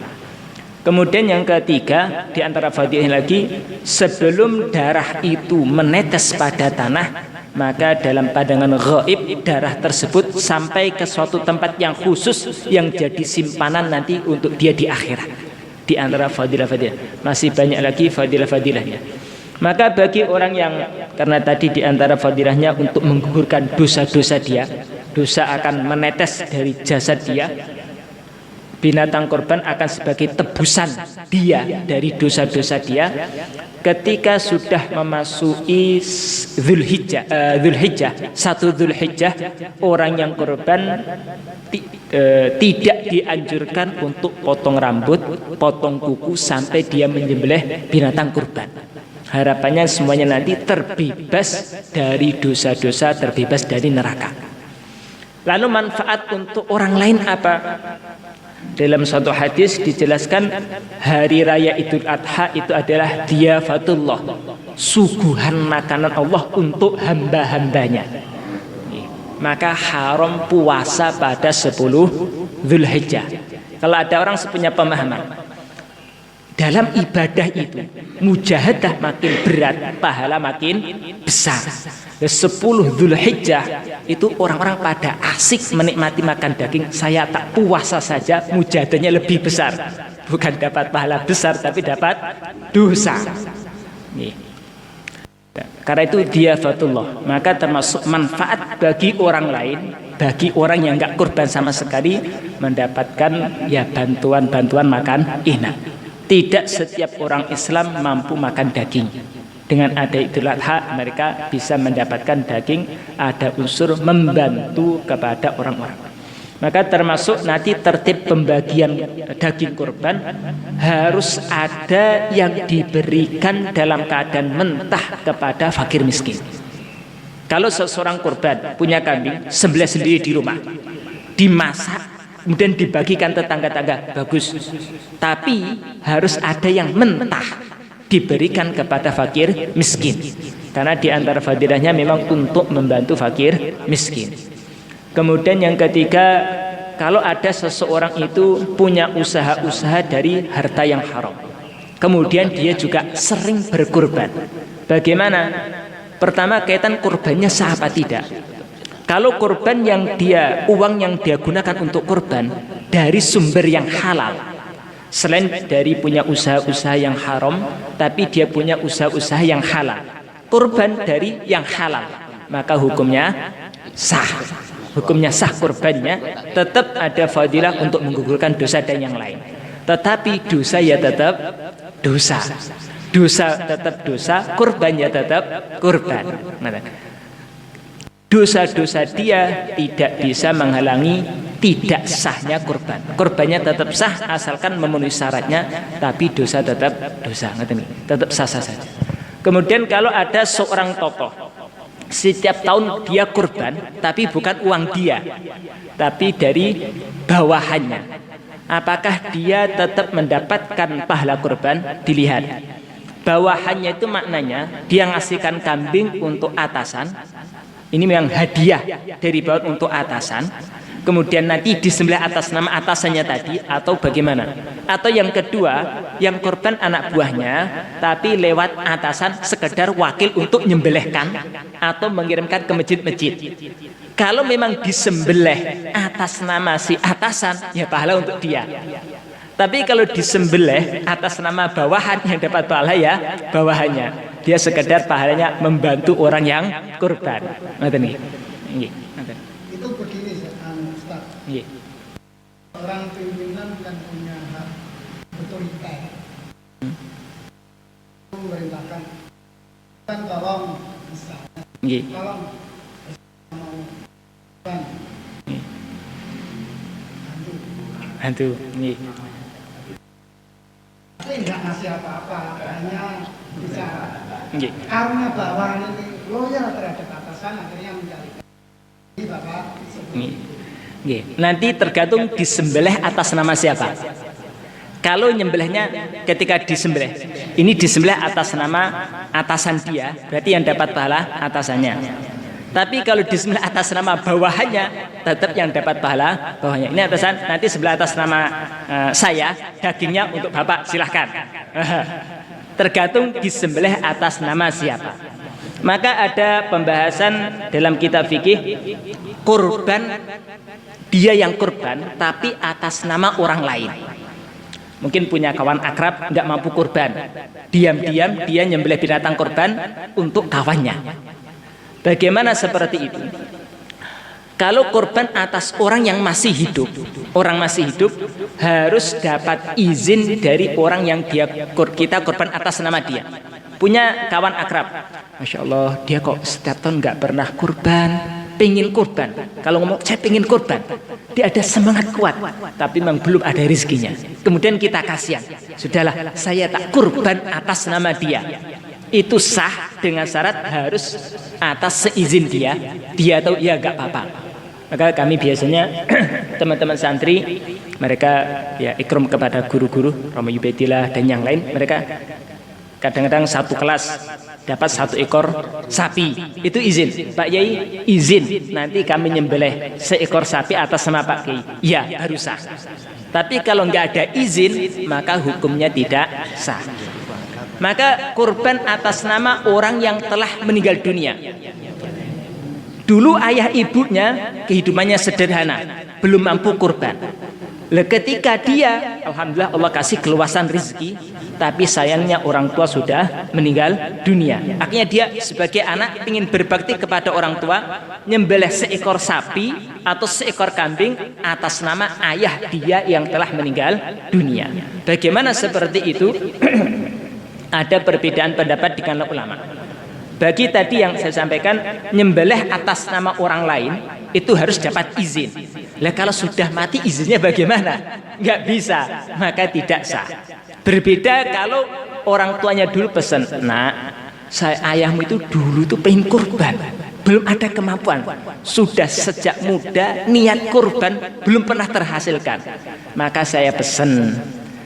Kemudian yang ketiga, di antara fadilah lagi, sebelum darah itu menetes pada tanah, maka dalam pandangan ghaib darah tersebut sampai ke suatu tempat yang khusus yang jadi simpanan nanti untuk dia di akhirat. Di antara fadilah-fadilah masih banyak lagi fadilah-fadilahnya. Maka bagi orang yang, karena tadi di antara fadilahnya untuk menggugurkan dosa-dosa dia, dosa akan menetes dari jasad dia, binatang korban akan sebagai tebusan dia dari dosa-dosa dia. Ketika sudah memasuki Dzulhijjah, 1 Dzulhijjah, orang yang korban tidak dianjurkan untuk potong rambut, potong kuku sampai dia menyembelih binatang kurban. Harapannya semuanya nanti terbebas dari dosa-dosa, terbebas dari neraka. Lalu manfaat untuk orang lain apa? Dalam suatu hadis dijelaskan hari raya Idul Adha itu adalah diyafatullah, suguhan makanan Allah untuk hamba-hambanya. Maka haram puasa pada 10 Dzulhijjah. Kalau ada orang punya pemahaman dalam ibadah itu mujahadah makin berat, pahala makin besar. 10 Dzulhijjah itu orang-orang pada asik menikmati makan daging. Saya tak puasa saja, mujahadahnya lebih besar. Bukan dapat pahala besar, tapi dapat dosa. Karena itu diyafatullah. Maka termasuk manfaat bagi orang lain, bagi orang yang enggak kurban sama sekali, mendapatkan ya bantuan-bantuan makan enak. Tidak setiap orang Islam mampu makan daging. Dengan ada Idul Adha mereka bisa mendapatkan daging, ada unsur membantu kepada orang-orang. Maka termasuk nanti tertib pembagian daging kurban harus ada yang diberikan dalam keadaan mentah kepada fakir miskin. Kalau seseorang kurban punya kambing, sembelih sendiri di rumah, dimasak, kemudian dibagikan tetangga-tangga, bagus. Tapi harus ada yang mentah diberikan kepada fakir miskin, karena di antara fadilahnya memang untuk membantu fakir miskin. Kemudian yang ketiga, kalau ada seseorang itu punya usaha-usaha dari harta yang haram, kemudian dia juga sering berkurban, bagaimana? Pertama, kaitan kurbannya sah apa tidak. Kalau kurban yang uang yang dia gunakan untuk kurban dari sumber yang halal, selain dari punya usaha-usaha yang haram, tapi dia punya usaha-usaha yang halal, kurban dari yang halal, maka hukumnya sah. Hukumnya sah kurbannya, tetap ada fadilah untuk menggugurkan dosa dan yang lain. Tetapi dosa ya tetap dosa. Dosa tetap dosa, kurban ya tetap kurban. Dosa-dosa dia tidak bisa menghalangi tidak sahnya kurban. Kurbannya tetap sah asalkan memenuhi syaratnya, tapi dosa tetap dosa, tetap sah-sah saja. Kemudian kalau ada seorang tokoh, setiap tahun dia kurban, tapi bukan uang dia, tapi dari bawahannya, apakah dia tetap mendapatkan pahala kurban? Dilihat bawahannya itu maknanya dia ngasihkan kambing untuk atasan. Ini memang hadiah dari bawah untuk atasan. Kemudian nanti disembelih atas nama atasannya tadi, atau bagaimana? Atau yang kedua, yang korban anak buahnya, tapi lewat atasan sekedar wakil untuk nyembelihkan atau mengirimkan ke masjid-masjid. Kalau memang disembelih atas nama si atasan, ya pahala untuk dia. Tapi kalau disembelih atas nama bawahan, yang dapat pahala ya bawahannya. Dia sekedar pahalanya membantu orang yang kurban. Itu begini Ustaz. Orang pimpinan kan punya hak otoriter. Memerintahkan kan tolong misalnya. Tolong mau bantu. Tapi enggak ngasih apa-apa, hanya bicara. Karena bawahan ini loyal terhadap atasan, akhirnya mencari. Ini Bapak. Nanti tergantung disembelih atas nama siapa. Kalau nyembelihnya ketika disembelih, ini disembelih atas nama atasan dia, berarti yang dapat pahala atasannya. Tapi kalau disembelih atas nama bawahannya, tetap yang dapat pahala bawahannya. Ini atasan, nanti sebelah atas nama saya, dagingnya untuk Bapak, silahkan. Tergantung disembelih atas nama siapa. Maka ada pembahasan dalam kitab fikih, kurban, dia yang kurban tapi atas nama orang lain. Mungkin punya kawan akrab nggak mampu kurban, diam-diam dia nyembelih binatang kurban untuk kawannya. Bagaimana seperti itu? Kalau kurban atas orang yang masih hidup, orang masih hidup harus dapat izin dari orang yang kita kurban atas nama dia. Punya kawan akrab, Masya Allah dia kok setiap tahun nggak pernah kurban, pengen kurban. Kalau ngomong saya pengen kurban, dia ada semangat kuat, tapi memang belum ada rezekinya. Kemudian kita kasihan, sudahlah saya tak kurban atas nama dia. Itu sah dengan syarat harus atas seizin dia tahu ya nggak apa-apa. Maka kami biasanya teman-teman santri mereka ya ikram kepada guru-guru Romo Yubedillah dan yang lain, mereka kadang-kadang satu kelas dapat 1 ekor sapi, itu izin Pak Yai, izin nanti kami nyembelih seekor sapi atas nama Pak Kiai, ya harus sah. Tapi kalau nggak ada izin maka hukumnya tidak sah. Maka kurban atas nama orang yang telah meninggal dunia. Dulu ayah ibunya kehidupannya sederhana, belum mampu kurban. Ketika dia, alhamdulillah Allah kasih keluasan rezeki, tapi sayangnya orang tua sudah meninggal dunia. Akhirnya dia sebagai anak ingin berbakti kepada orang tua, nyembelih seekor sapi atau seekor kambing atas nama ayah dia yang telah meninggal dunia. Bagaimana seperti itu? ada perbedaan pendapat di kalangan ulama. Bagi tadi yang saya sampaikan, nyembelih atas nama orang lain itu harus dapat izin. Lah kalau sudah mati izinnya bagaimana? Nggak bisa, maka tidak sah. Berbeda kalau orang tuanya dulu pesan, nak, ayahmu itu dulu tuh pengen kurban, belum ada kemampuan, sudah sejak muda niat kurban belum pernah terhasilkan, maka saya pesan,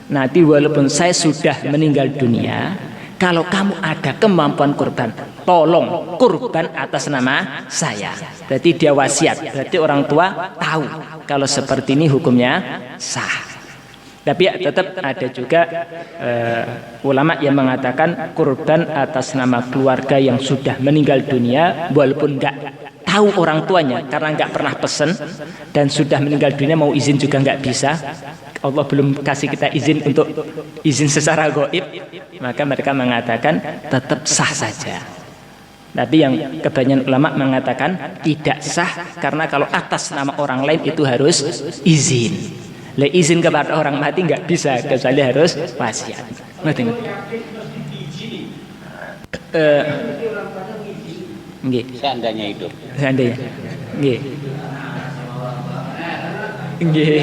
nanti walaupun saya sudah meninggal dunia, kalau kamu ada kemampuan kurban, tolong kurban atas nama saya. Berarti dia wasiat, berarti orang tua tahu kalau seperti ini hukumnya sah. Tapi tetap ada juga ulama yang mengatakan kurban atas nama keluarga yang sudah meninggal dunia, walaupun nggak tahu orang tuanya karena nggak pernah pesen dan sudah meninggal dunia, mau izin juga nggak bisa. Allah belum kasih kita izin untuk izin secara gaib, maka mereka mengatakan tetap sah saja. Tapi yang kebanyakan ulama mengatakan tidak sah, karena kalau atas nama orang lain itu harus izin. Izin kepada orang mati nggak bisa, kecuali harus wasiat. Seandainya hidup. Seandainya. Nggih.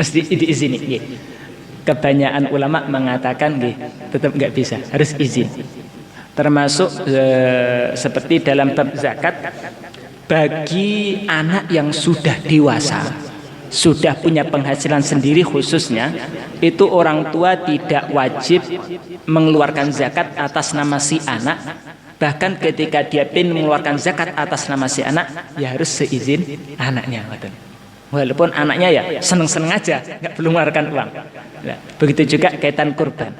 Mesti diizini. Kebanyakan ulama mengatakan tetap nggak bisa, harus izin. Termasuk seperti dalam bab zakat, bagi anak yang sudah dewasa, sudah punya penghasilan sendiri khususnya, itu orang tua tidak wajib mengeluarkan zakat atas nama si anak. Bahkan ketika dia ingin mengeluarkan zakat atas nama si anak, ya harus seizin anaknya. Walaupun anaknya ya seneng-seneng aja, nggak perlu mengeluarkan uang. Nah, begitu juga kaitan kurban.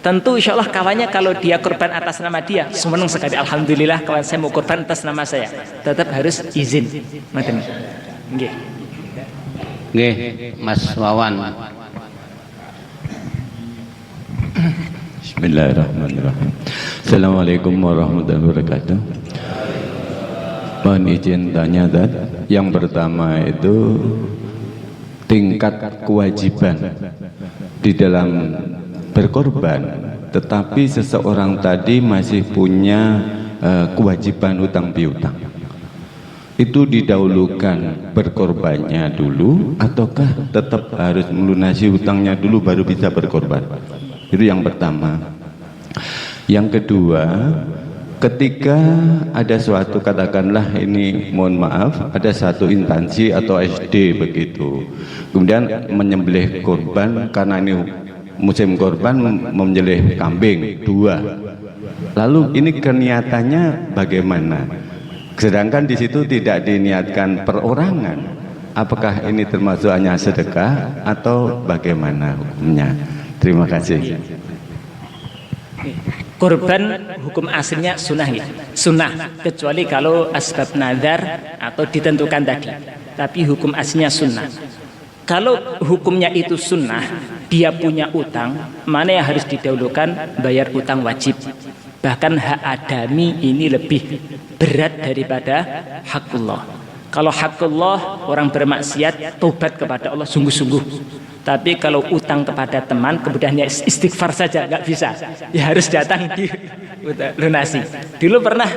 Tentu insya Allah kawannya kalau dia kurban atas nama dia, senang sekali, alhamdulillah kawan saya mau kurban atas nama saya, tetap harus izin. Nggih. Nggih, Mas Wawan. Bismillahirrahmanirrahim. Assalamualaikum warahmatullahi wabarakatuh. Mohon izin tanya, yang pertama itu tingkat kewajiban di dalam berkorban, tetapi seseorang tadi masih punya kewajiban hutang piutang. Itu didahulukan berkorbannya dulu, ataukah tetap harus melunasi hutangnya dulu baru bisa berkorban? Itu yang pertama. Yang kedua, ketika ada suatu, katakanlah ini mohon maaf, ada satu instansi atau SD begitu, kemudian menyembelih korban karena ini musim korban, menyembelih kambing 2. Lalu ini keniatannya bagaimana? Sedangkan di situ tidak diniatkan perorangan. Apakah ini termasuk hanya sedekah atau bagaimana hukumnya? Terima kasih. Kurban hukum aslinya sunnah, sunnah, kecuali kalau asbab nazar atau ditentukan tadi. Tapi hukum aslinya sunnah. Kalau hukumnya itu sunnah, dia punya utang, mana yang harus didahulukan? Bayar utang wajib. Bahkan hak adami ini lebih berat daripada hakullah. Kalau hakullah, orang bermaksiat tobat kepada Allah sungguh-sungguh. Tapi kalau utang kepada teman, kemudian ya istighfar saja, nggak bisa. Ya harus datang di lunasi. Dulu pernah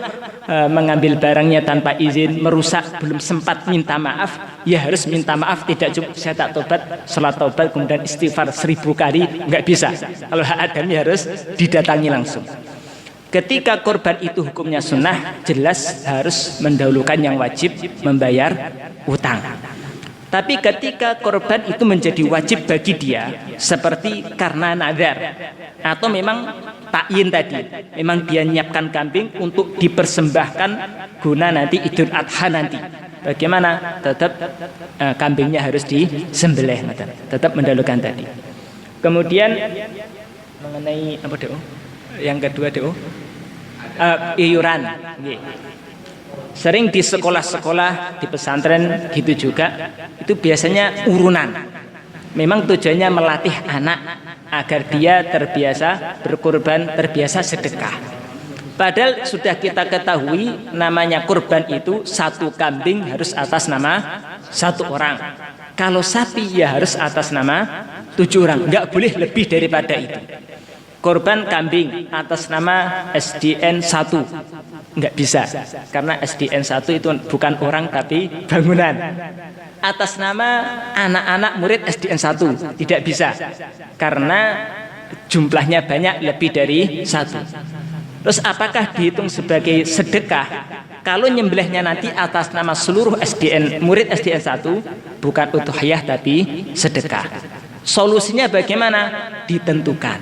mengambil barangnya tanpa izin, merusak, belum sempat minta maaf, ya harus minta maaf, tidak cukup saya tak tobat, salat tobat, kemudian istighfar 1000 kali, nggak bisa. Kalau hak adami harus didatangi langsung. Ketika korban itu hukumnya sunnah, jelas harus mendahulukan yang wajib, membayar utang. Tapi ketika korban itu menjadi wajib bagi dia, seperti karena nazar atau memang takyin tadi, memang dia menyiapkan kambing untuk dipersembahkan guna nanti Idul Adha nanti, bagaimana? Tetap kambingnya harus disembelih, tetap mendahulukan tadi. Kemudian mengenai apa doa? Yang kedua doa iuran. Sering di sekolah-sekolah, di pesantren gitu juga, itu biasanya urunan. Memang tujuannya melatih anak agar dia terbiasa berkurban, terbiasa sedekah. Padahal sudah kita ketahui namanya kurban itu satu kambing harus atas nama satu orang. Kalau sapi ya harus atas nama 7 orang, nggak boleh lebih daripada itu. Korban kambing atas nama SDN 1 nggak bisa, karena SDN 1 itu bukan orang tapi bangunan. Atas nama anak-anak murid SDN 1 tidak bisa, karena jumlahnya banyak, lebih dari 1. Terus apakah dihitung sebagai sedekah? Kalau nyembelihnya nanti atas nama seluruh SDN murid SDN 1, bukan udhiyah tapi sedekah. Solusinya bagaimana? Ditentukan.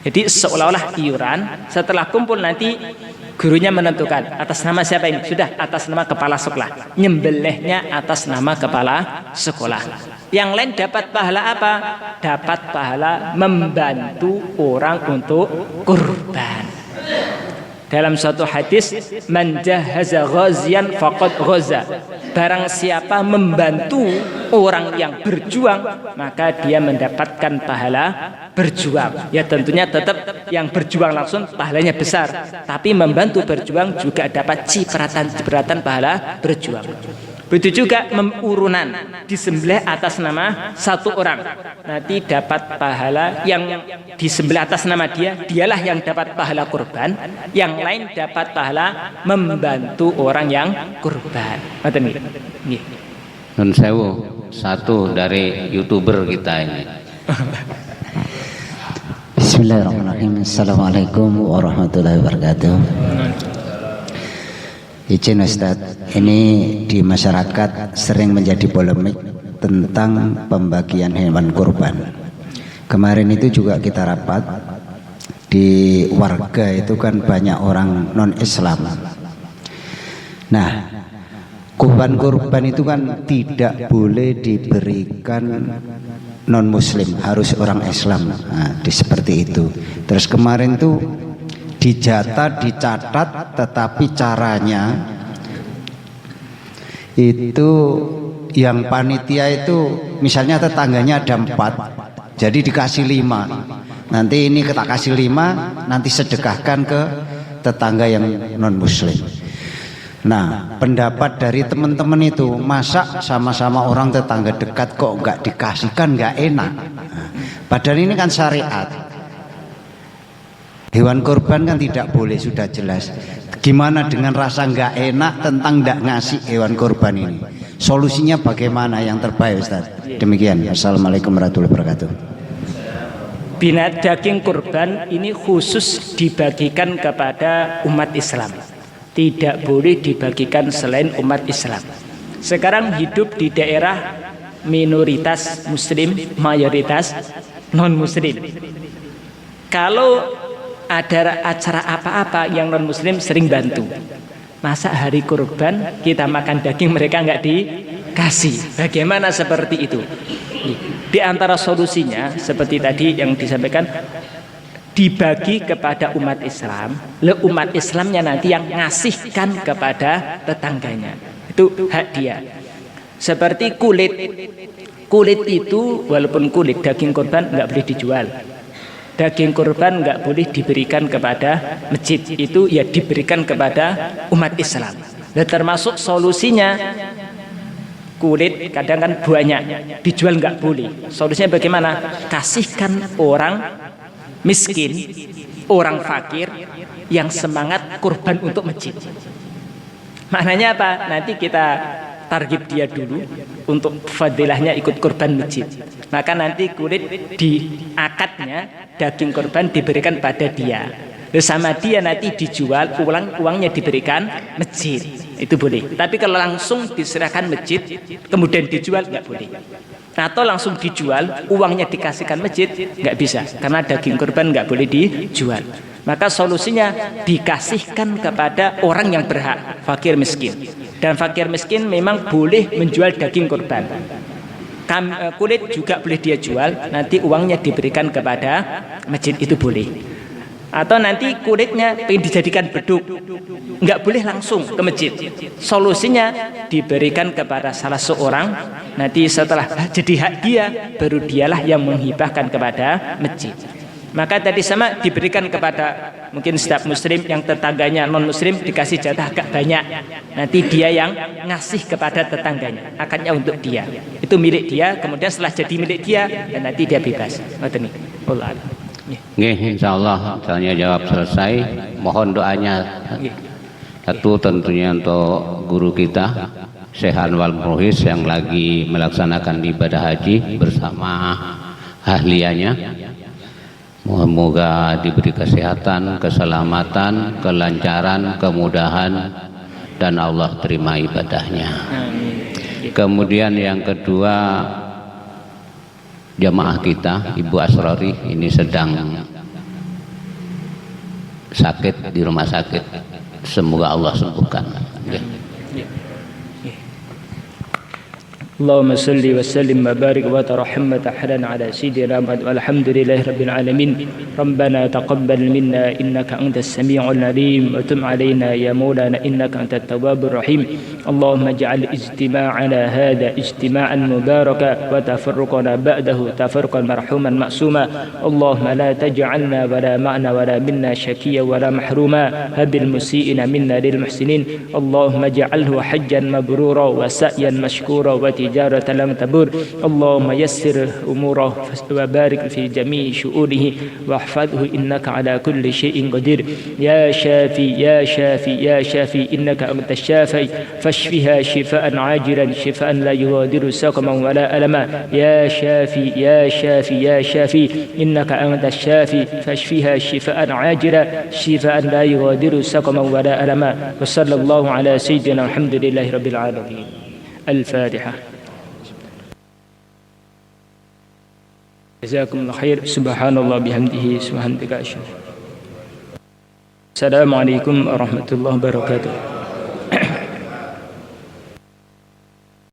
Jadi seolah-olah iuran, setelah kumpul nanti gurunya menentukan atas nama siapa ini. Sudah, atas nama kepala sekolah. Nyembelihnya atas nama kepala sekolah. Yang lain dapat pahala apa? Dapat pahala membantu orang untuk kurban. Dalam suatu hadis, man jahaza ghaziyan faqad ghaza. Barang siapa membantu orang yang berjuang, maka dia mendapatkan pahala berjuang. Ya tentunya tetap yang berjuang langsung pahalanya besar, tapi membantu berjuang juga dapat cipratan-cipratan pahala berjuang. Begitu juga urunan disembelih atas nama 1 orang, nanti dapat pahala yang disembelih atas nama dia, dialah yang dapat pahala kurban, yang lain dapat pahala membantu orang yang kurban. Nggih. Nun sewu, satu dari YouTuber kita ini. Bismillahirrahmanirrahim. Assalamualaikum warahmatullahi wabarakatuh. Izin Ustaz, ini di masyarakat sering menjadi polemik tentang pembagian hewan kurban. Kemarin itu juga kita rapat di warga, itu kan banyak orang non Islam. Nah, kurban itu kan tidak boleh diberikan non Muslim, harus orang Islam. Nah, seperti itu. Terus kemarin tuh dijata, dicatat, tetapi caranya itu yang panitia itu misalnya tetangganya ada 4, jadi dikasih 5. Nanti ini kita kasih 5, nanti sedekahkan ke tetangga yang non Muslim. Nah, pendapat dari teman-teman itu, masa sama-sama orang tetangga dekat kok nggak dikasihkan, nggak enak. Padahal ini kan syariat. Hewan kurban kan tidak boleh, sudah jelas. Gimana dengan rasa nggak enak tentang nggak ngasih hewan kurban ini? Solusinya bagaimana yang terbaik, Ustaz? Demikian. Assalamualaikum warahmatullahi wabarakatuh. Daging kurban ini khusus dibagikan kepada umat Islam, tidak boleh dibagikan selain umat Islam. Sekarang hidup di daerah minoritas Muslim, mayoritas non Muslim. Kalau ada acara apa-apa yang non Muslim sering bantu. Masa hari kurban kita makan daging mereka nggak dikasih? Bagaimana seperti itu? Di antara solusinya seperti tadi yang disampaikan, dibagi kepada umat Islam. Umat Islamnya nanti yang ngasihkan kepada tetangganya. Itu hak dia. Seperti kulit. Kulit itu walaupun kulit daging kurban nggak boleh dijual. Daging kurban nggak boleh diberikan kepada masjid, itu ya diberikan kepada umat Islam. Dan termasuk solusinya kulit kadang kan banyak dijual nggak boleh. Solusinya bagaimana? Kasihkan orang miskin, orang fakir yang semangat kurban untuk masjid. Maknanya apa? Nanti kita target dia dulu untuk fadilahnya ikut kurban masjid. Maka nanti kulit di akadnya daging kurban diberikan pada dia. Bersama dia nanti dijual, uangnya diberikan masjid. Itu boleh. Tapi kalau langsung diserahkan masjid kemudian dijual nggak boleh. Atau langsung dijual, uangnya dikasihkan masjid, nggak bisa, karena daging kurban nggak boleh dijual. Maka solusinya dikasihkan kepada orang yang berhak, fakir miskin. Dan fakir miskin memang boleh menjual daging kurban. Kulit juga boleh dia jual, nanti uangnya diberikan kepada masjid, itu boleh. Atau nanti kulitnya ingin dijadikan beduk, nggak boleh langsung ke masjid. Solusinya diberikan kepada salah seorang, nanti setelah jadi hak dia, baru dialah yang menghibahkan kepada masjid. Maka tadi sama diberikan kepada mungkin setiap muslim, yang tetangganya non muslim dikasih jatah agak banyak. Nanti dia yang ngasih kepada tetangganya, akadnya untuk dia. Itu milik dia, kemudian setelah jadi milik dia, dan nanti dia bebas. Ngoten niki. Allah. Nggih, insyaallah tanya jawab selesai. Mohon doanya. Satu tentunya untuk guru kita Syekh Anwar Muhis yang lagi melaksanakan ibadah haji bersama ahliannya. Moga diberi kesehatan, keselamatan, kelancaran, kemudahan, dan Allah terima ibadahnya. Kemudian yang kedua, jamaah kita Ibu Asrori ini sedang sakit di rumah sakit, semoga Allah sembuhkan. اللهم صل وسلم وبارك وترحم وتحنن على سيدنا محمد والحمد لله رب العالمين. ربنا تقبل منا إنك أنت السميع العليم وتب علينا يا مولانا إنك أنت التواب الرحيم. اللهم اجعل اجتماعنا هذا اجتماعا مباركا وتفرقنا بعده تفرقا مرحوما معصوما. اللهم لا تجعلنا ولا معنا ولا منا شكيا ولا محروما. هب المسيئين منا للمحسنين. اللهم اجعله حجا مبرورا وسعيا مشكورا تجارة لم تبور. اللهم يسر أموره وبارك في جميع شؤونه واحفظه إنك على كل شيء قدير. يا شافي يا شافي يا شافي إنك أنت الشافي فاشفها شفاء عاجلا شفاء لا يغادر سقما ولا ألما. يا شافي يا شافي يا شافي إنك أنت الشافي فاشفها شفاء عاجلا شفاء لا يغادر سقما ولا ألما. وصلى الله على سيدنا الحمد لله رب العالمين. الفاتحة. جزاكم الله خير. سبحان الله بحمده سبحانك أشهد. السلام عليكم ورحمة الله وبركاته.